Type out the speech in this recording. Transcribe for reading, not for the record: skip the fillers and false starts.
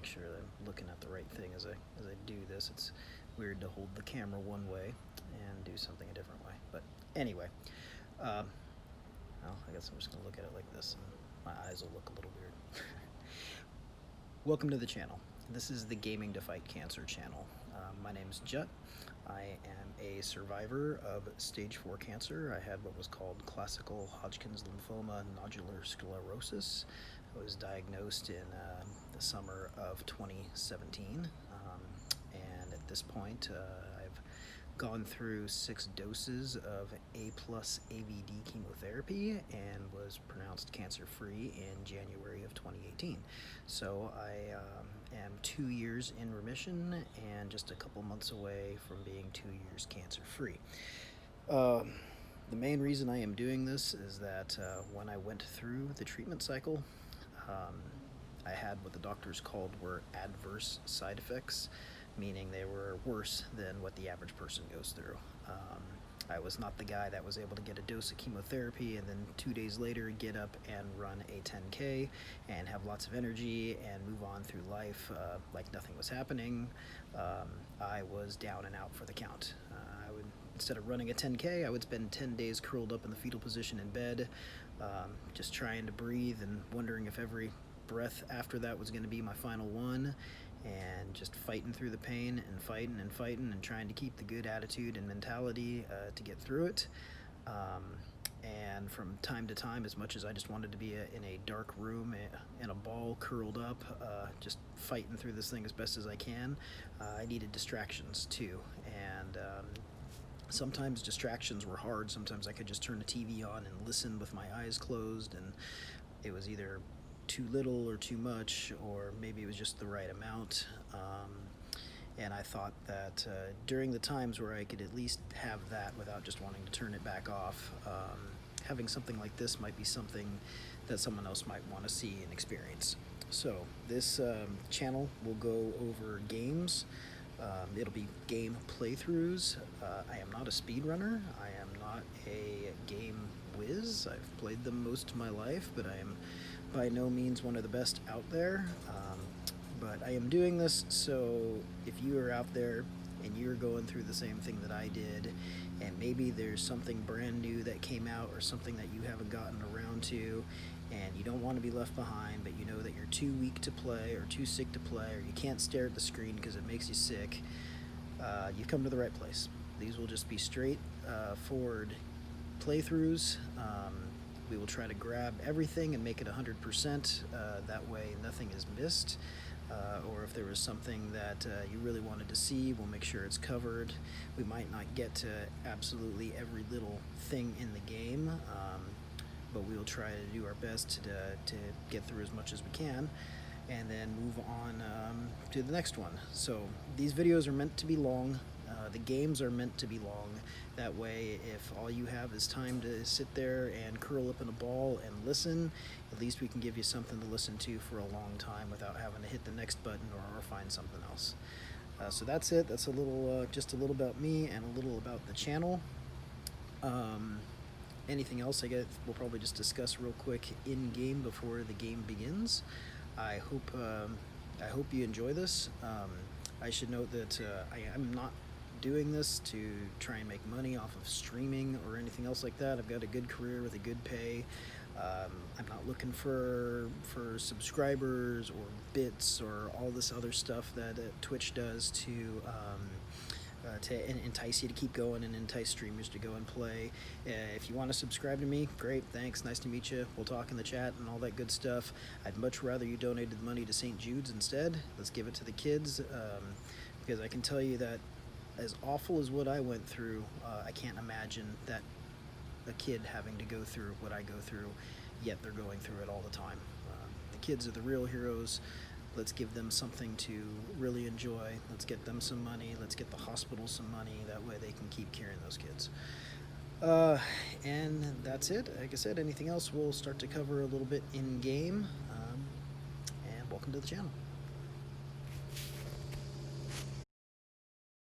make sure that I'm looking at the right thing as I do this. It's weird to hold the camera one way and do something a different way. But anyway, well, I guess I'm just gonna look at it like this, and my eyes will look a little weird. Welcome to the channel. This is the Gaming to Fight Cancer channel. My name is Jut. I am a survivor of stage 4 cancer. I had what was called classical Hodgkin's lymphoma nodular sclerosis. I was diagnosed in the summer of 2017, and at this point I've gone through 6 doses of A+ AVD chemotherapy and was pronounced cancer-free in January of 2018. So I am 2 years in remission and just a couple months away from being 2 years cancer-free. The main reason I am doing this is that when I went through the treatment cycle, I had what the doctors called were adverse side effects, meaning they were worse than what the average person goes through. I was not the guy that was able to get a dose of chemotherapy and then 2 days later get up and run a 10K and have lots of energy and move on through life like nothing was happening. I was down and out for the count. Instead of running a 10K, I would spend 10 days curled up in the fetal position in bed, just trying to breathe and wondering if every breath after that was going to be my final one, and just fighting through the pain and fighting and trying to keep the good attitude and mentality to get through it. And from time to time, as much as I just wanted to be in a dark room in a ball curled up, just fighting through this thing as best as I can, I needed distractions too. And sometimes distractions were hard. Sometimes I could just turn the TV on and listen with my eyes closed, and it was either too little or too much, or maybe it was just the right amount. And I thought that during the times where I could at least have that without just wanting to turn it back off, having something like this might be something that someone else might want to see and experience. So this channel will go over games. It'll be game playthroughs. I am not a speedrunner. I am not a game whiz. I've played them most of my life, but I am by no means one of the best out there. But I am doing this so if you are out there and you're going through the same thing that I did, and maybe there's something brand new that came out or something that you haven't gotten around to, and you don't want to be left behind, but you know that you're too weak to play or too sick to play, or you can't stare at the screen because it makes you sick, you've come to the right place. These will just be straight forward playthroughs. We will try to grab everything and make it 100%. That way nothing is missed. Or if there was something that you really wanted to see, we'll make sure it's covered. We might not get to absolutely every little thing in the game, but we'll try to do our best to get through as much as we can, and then move on to the next one. So these videos are meant to be long. The games are meant to be long. That way, if all you have is time to sit there and curl up in a ball and listen, at least we can give you something to listen to for a long time without having to hit the next button or find something else. So that's it. That's a little, just a little about me and a little about the channel. Anything else I guess we'll probably just discuss real quick in game before the game begins. I hope you enjoy this. I should note that I'm not doing this to try and make money off of streaming or anything else like that. I've got a good career with a good pay. I'm not looking for subscribers or bits or all this other stuff that Twitch does to entice you to keep going and entice streamers to go and play. If you want to subscribe to me, great, thanks, nice to meet you. We'll talk in the chat and all that good stuff. I'd much rather you donated the money to St. Jude's instead. Let's give it to the kids, because I can tell you that as awful as what I went through, I can't imagine that a kid having to go through what I go through, yet they're going through it all the time. The kids are the real heroes. Let's give them something to really enjoy. Let's get them some money. Let's get the hospital some money. That way they can keep carrying those kids. And that's it. Like I said, anything else we'll start to cover a little bit in game. And welcome to the channel.